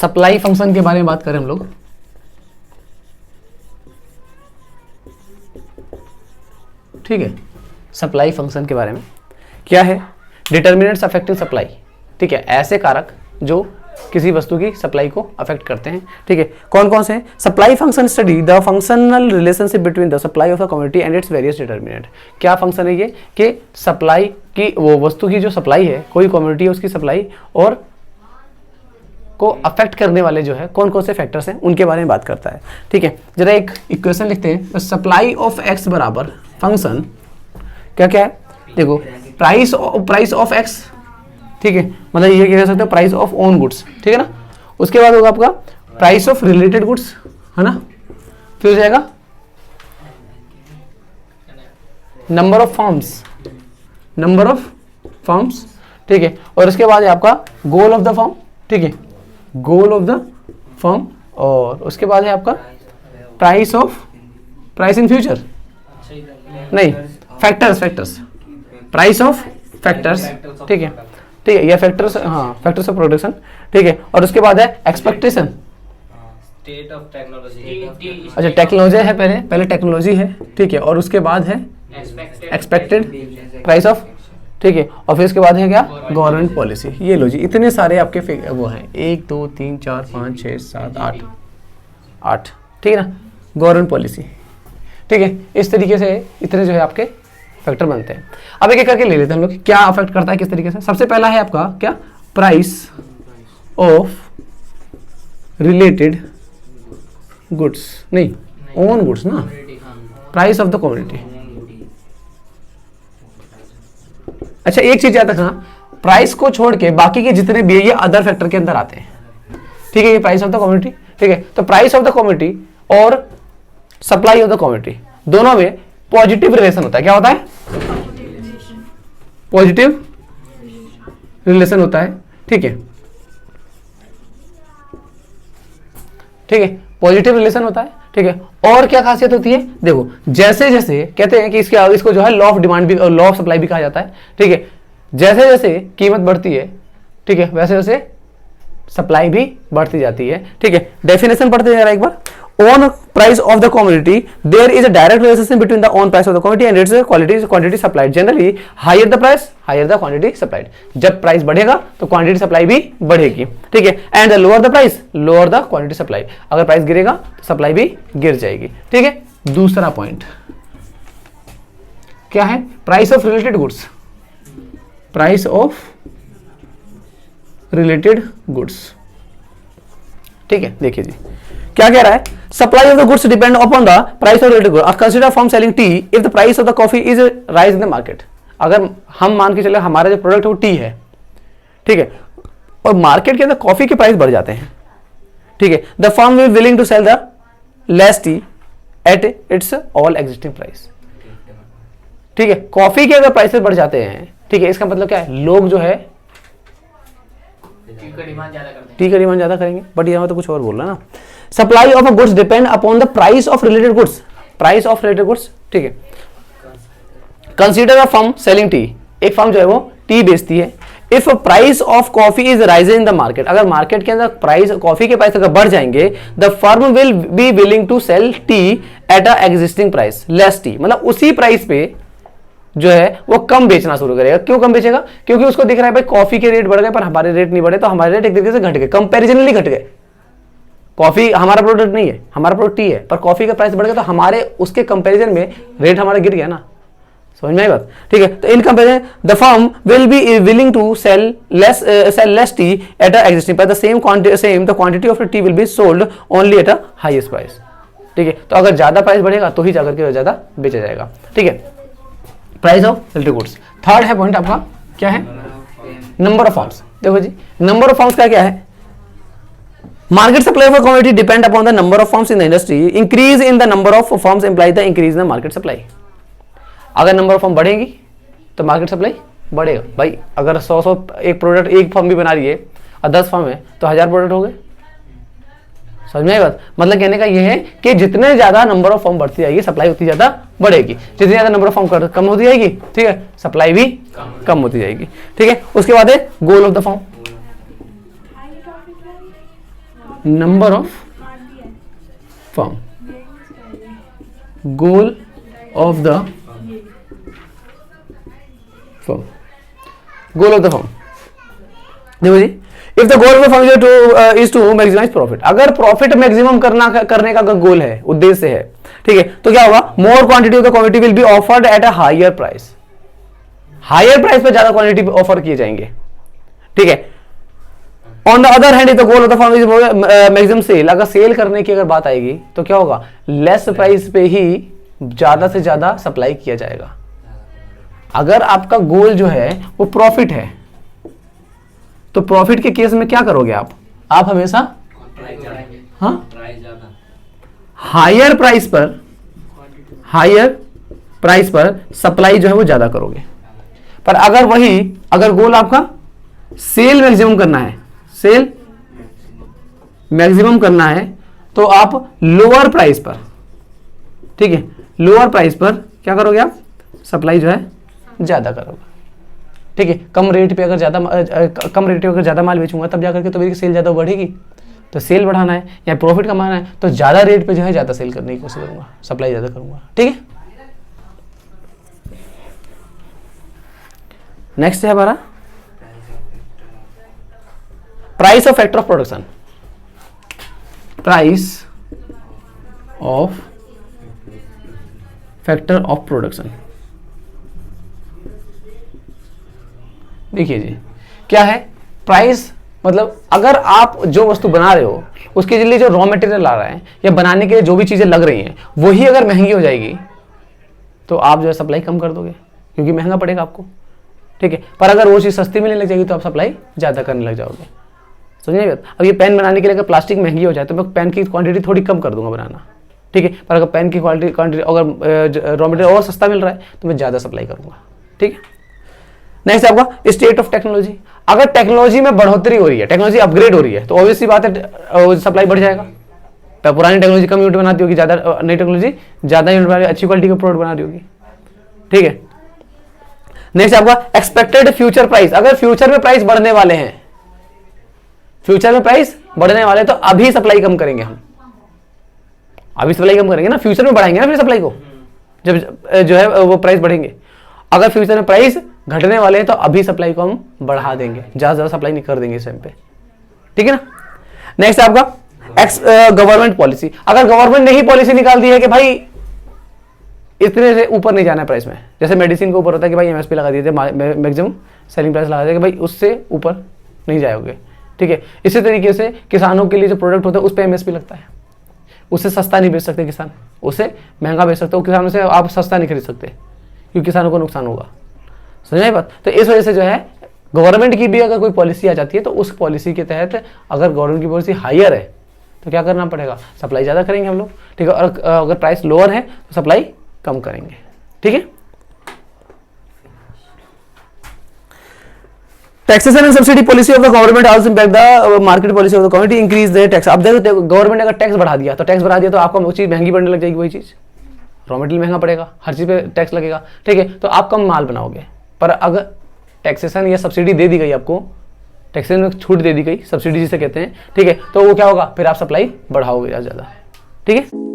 Supply function के बारे में बात करें हम लोग, ठीक है, सप्लाई फंक्शन के बारे में क्या है, डिटर्मिनेंट्स अफेक्टिंग सप्लाई, ठीक है, ऐसे कारक जो किसी वस्तु की सप्लाई को अफेक्ट करते हैं, ठीक है, कौन कौन से हैं? Supply function study the functional relationship between the supply of the commodity and its various determinant. क्या फंक्शन है ये कि सप्लाई की, वो वस्तु की जो सप्लाई है, कोई कमोडिटी है उसकी सप्लाई और को अफेक्ट करने वाले जो है कौन कौन से फैक्टर्स हैं उनके बारे में बात करता है, ठीक है। जरा एक इक्वेशन लिखते हैं, सप्लाई ऑफ एक्स बराबर फंक्शन क्या क्या है, देखो प्राइस ऑफ एक्स, ठीक है, मतलब ये क्या कह सकते हो, प्राइस ऑफ ओन गुड्स, ठीक है ना। उसके बाद होगा आपका प्राइस ऑफ रिलेटेड गुड्स, है ना, फिर हो जाएगा नंबर ऑफ फॉर्म्स, ठीक है, और उसके बाद है आपका गोल ऑफ द फॉर्म, ठीक है, गोल ऑफ द फॉर्म, और उसके बाद है आपका प्राइस इन फ्यूचर, नहीं फैक्टर्स, प्राइस ऑफ फैक्टर्स, ठीक है, ठीक है, या फैक्टर्स, हाँ फैक्टर्स ऑफ प्रोडक्शन, ठीक है, और उसके बाद है एक्सपेक्टेशन, स्टेट ऑफ टेक्नोलॉजी, अच्छा टेक्नोलॉजी है, पहले टेक्नोलॉजी है, ठीक है, और उसके बाद है एक्सपेक्टेड प्राइस ऑफ, ठीक है, और फिर उसके बाद है क्या, गवर्नमेंट पॉलिसी। ये लो जी, इतने सारे आपके वो हैं, 1 2 3 4 5 6 7 8, ठीक है ना, गवर्नमेंट पॉलिसी, ठीक है। इस तरीके से इतने जो है आपके फैक्टर बनते हैं। अब एक एक करके ले लेते हैं हम लोग, क्या अफेक्ट करता है किस तरीके से। सबसे पहला है आपका क्या, प्राइस ऑफ रिलेटेड गुड्स, नहीं ओन गुड्स ना, प्राइस ऑफ द कमोडिटी। अच्छा एक चीज याद रखना, प्राइस को छोड़ के बाकी के जितने भी ये अदर फैक्टर के अंदर आते हैं, ठीक है, ये प्राइस ऑफ द कमोडिटी, ठीक है। तो प्राइस ऑफ द कमोडिटी और सप्लाई ऑफ द कमोडिटी दोनों में पॉजिटिव रिलेशन होता है। क्या होता है? पॉजिटिव रिलेशन होता है, ठीक है, ठीक है, पॉजिटिव रिलेशन होता है, ठीक है। और क्या खासियत होती है, देखो जैसे जैसे कहते हैं कि इसको जो है लॉ ऑफ डिमांड भी, लॉ ऑफ सप्लाई भी कहा जाता है, ठीक है। जैसे जैसे कीमत बढ़ती है, ठीक है, वैसे वैसे सप्लाई भी बढ़ती जाती है, ठीक है। डेफिनेशन पढ़ते हैं एक बार, on price of the commodity there is a direct relationship between the on price of the commodity and its quantity supplied. Generally higher the price, higher the quantity supplied. जब प्राइस बढ़ेगा तो quantity supply भी बढ़ेगी, ठीक है। And the lower the price, lower the quantity supply, अगर price गिरेगा तो सप्लाई भी गिर जाएगी, ठीक है। दूसरा पॉइंट क्या है, price of related goods, price of related goods, ठीक है। देखिए जी क्या कह रहा है, supply of the goods depend upon the price of related goods. Consider form selling T if the price of the coffee is rise in the market. अगर हम मान के चले हमारा जो प्रोडक्ट है वो टी है, ठीक है, और मार्केट के अंदर कॉफी के प्राइस बढ़ जाते हैं, ठीक है, the firm will willing to sell the less tea at its all existing price, ठीक है। कॉफी के अगर प्राइसेस बढ़ जाते हैं, ठीक है, इसका मतलब क्या है, लोग जो है टी का डिमांड ज्यादा करेंगे, बट यहाँ तो कुछ और बोल रहा है ना। Supply of goods depend upon the price of related goods, price of related goods, ठीक है। Consider a firm selling tea, एक फर्म जो है वो टी बेचती है। If price of coffee is rising in the market, अगर मार्केट के अंदर प्राइस, कॉफी के प्राइस अगर बढ़ जाएंगे, the firm will be willing to sell tea at a existing price less tea, मतलब उसी प्राइस पे जो है वो कम बेचना शुरू करेगा। क्यों कम बेचेगा? क्योंकि उसको दिख रहा है भाई कॉफी के रेट बढ़ गए पर हमारे रेट नहीं बढ़े, तो हमारे रेट एक तरीके से घट गए, कंपैरिजनली घट गए। कॉफी हमारा प्रोडक्ट नहीं है, हमारा प्रोडक्ट टी है, पर कॉफी का प्राइस बढ़ गया तो हमारे उसके कंपैरिजन में रेट हमारा गिर गया ना, समझ में आई बात, ठीक है। तो in comparison the firm will be willing to sell less tea at a existing price, the quantity of tea will be sold only at a highest price, ठीक है। तो अगर ज्यादा प्राइस बढ़ेगा तो ही जाकर के ज्यादा बेचा जाएगा, ठीक है। Price of related goods. Third है पॉइंट आपका क्या है, नंबर ऑफ फॉर्म्स। देखो जी नंबर ऑफ फॉर्म्स का क्या है, market supply of commodity depend upon the number of forms in the industry, increase in the number of forms imply the increase in the market supply. अगर number of form बढ़ेगी तो market supply बढ़ेगा। भाई अगर 100 एक product एक form भी बना रही है और 10 फॉर्म है तो 1000 प्रोडक्ट हो गए, समझ में आई बात। मतलब कहने का ये है कि जितने ज्यादा नंबर ऑफ फॉर्म बढ़ती जाएगी सप्लाई उतनी ज्यादा बढ़ेगी, जितनी ज्यादा नंबर ऑफ फॉर्म कम होती जाएगी, ठीक है, सप्लाई भी कम होती जाएगी, ठीक है। उसके बाद है goal of the form, number of firm, goal of the firm, goal of the firm. देखो जी, if the goal of the firm is to maximise profit, अगर प्रॉफिट मैक्सिमम करने का अगर गोल है, उद्देश्य है, ठीक है, तो क्या होगा, more quantity of the commodity will be offered at a higher price, higher price पे ज्यादा क्वांटिटी ऑफर किए जाएंगे, ठीक है। On the other hand if the goal of the firm is maximum sale, अगर सेल करने की अगर बात आएगी तो क्या होगा, लेस प्राइस पे ही ज्यादा से ज्यादा सप्लाई किया जाएगा। अगर आपका गोल जो है वो प्रॉफिट है, तो प्रॉफिट के केस में क्या करोगे आप हमेशा हायर प्राइस पर सप्लाई जो है वो ज्यादा करोगे। पर अगर गोल आपका सेल मैक्सिमम करना है, तो आप लोअर प्राइस पर, ठीक है, लोअर प्राइस पर क्या करोगे, आप सप्लाई जो है ज्यादा करोगे, ठीक है। कम रेट पे अगर ज्यादा माल बेचूंगा तब जाकर के तो मेरी सेल ज्यादा बढ़ेगी। तो सेल बढ़ाना है या प्रॉफिट कमाना है तो ज्यादा रेट पे जो है ज्यादा सेल करने की कोशिश करूंगा, सप्लाई ज्यादा करूंगा, ठीक है। नेक्स्ट है हमारा price of factor of production, price of factor of production. देखिए जी, क्या है प्राइस, मतलब अगर आप जो वस्तु बना रहे हो उसके लिए जो रॉ मटेरियल आ रहा है या बनाने के लिए जो भी चीजें लग रही हैं वही अगर महंगी हो जाएगी तो आप जो है सप्लाई कम कर दोगे, क्योंकि महंगा पड़ेगा आपको, ठीक है। पर अगर वो चीज सस्ती मिलने लग जाएगी तो आप सप्लाई ज्यादा करने लग जाओगे, समझिए बात। अब ये पेन बनाने के लिए अगर प्लास्टिक महंगी हो जाए तो मैं पेन की क्वांटिटी थोड़ी कम कर दूंगा बनाना, ठीक है। पर अगर पेन की क्वांटिटी अगर रॉ मटेरियल और सस्ता मिल रहा है तो मैं ज्यादा सप्लाई करूंगा, ठीक है। नेक्स्ट आपका स्टेट ऑफ टेक्नोलॉजी, अगर टेक्नोलॉजी में बढ़ोतरी हो रही है, टेक्नोलॉजी अपग्रेड हो रही है तो ऑब्वियसली बात है सप्लाई बढ़ जाएगा। पुरानी टेक्नोलॉजी कम यूनिट बनाती होगी, ज्यादा नई टेक्नोलॉजी ज्यादा यूनिट बना रही, अच्छी क्वालिटी का प्रोडक्ट बना रही होगी, ठीक है। नेक्स्ट आपका एक्सपेक्टेड फ्यूचर प्राइस, अगर फ्यूचर में प्राइस बढ़ने वाले हैं, तो अभी सप्लाई कम करेंगे हम, अभी सप्लाई कम करेंगे ना, फ्यूचर में बढ़ाएंगे ना फिर सप्लाई को, जब जो है वो प्राइस बढ़ेंगे। अगर फ्यूचर में प्राइस घटने वाले हैं तो अभी सप्लाई को हम बढ़ा देंगे, ज्यादा सप्लाई नहीं कर देंगे इस टाइम पे, ठीक है ना। नेक्स्ट आपका गवर्नमेंट पॉलिसी, अगर गवर्नमेंट ने ही पॉलिसी निकाल दी है कि भाई इतने से ऊपर नहीं जाना है प्राइस में, जैसे मेडिसिन के ऊपर होता है कि भाई एमएसपी लगा दिए थे, मैक्सिमम सेलिंग प्राइस लगा दिया कि भाई उससे ऊपर नहीं जाओगे, ठीक है। इसी तरीके से किसानों के लिए जो प्रोडक्ट होता है उस पर एमएसपी लगता है, उससे सस्ता नहीं बेच सकते किसान, उससे महंगा बेच सकते हो, किसानों से आप सस्ता नहीं खरीद सकते क्योंकि किसानों को नुकसान होगा, समझ बात। तो इस वजह से जो है गवर्नमेंट की भी अगर कोई पॉलिसी आ जाती है तो उस पॉलिसी के तहत अगर गवर्नमेंट की पॉलिसी हायर है तो क्या करना पड़ेगा, सप्लाई ज़्यादा करेंगे हम लोग, ठीक है। और अगर प्राइस लोअर है तो सप्लाई कम करेंगे, ठीक है। Taxation and subsidy policy of the government also impact the market policy of the community, increase the tax. अब देखो गवर्नमेंट ने अगर टैक्स बढ़ा दिया तो आपको वो चीज़ महंगी पड़ने लग जाएगी, वही चीज़ रॉ मटेरियल महंगा पड़ेगा, हर चीज़ पे टैक्स लगेगा, ठीक है। तो आप कम माल बनाओगे। पर अगर टैक्सेशन या सब्सिडी दे दी गई आपको, टैक्सेशन में छूट दे दी गई, सब्सिडी जिसे कहते हैं, ठीक है, तो वो क्या होगा, फिर आप सप्लाई बढ़ाओगे ज़्यादा, ठीक है।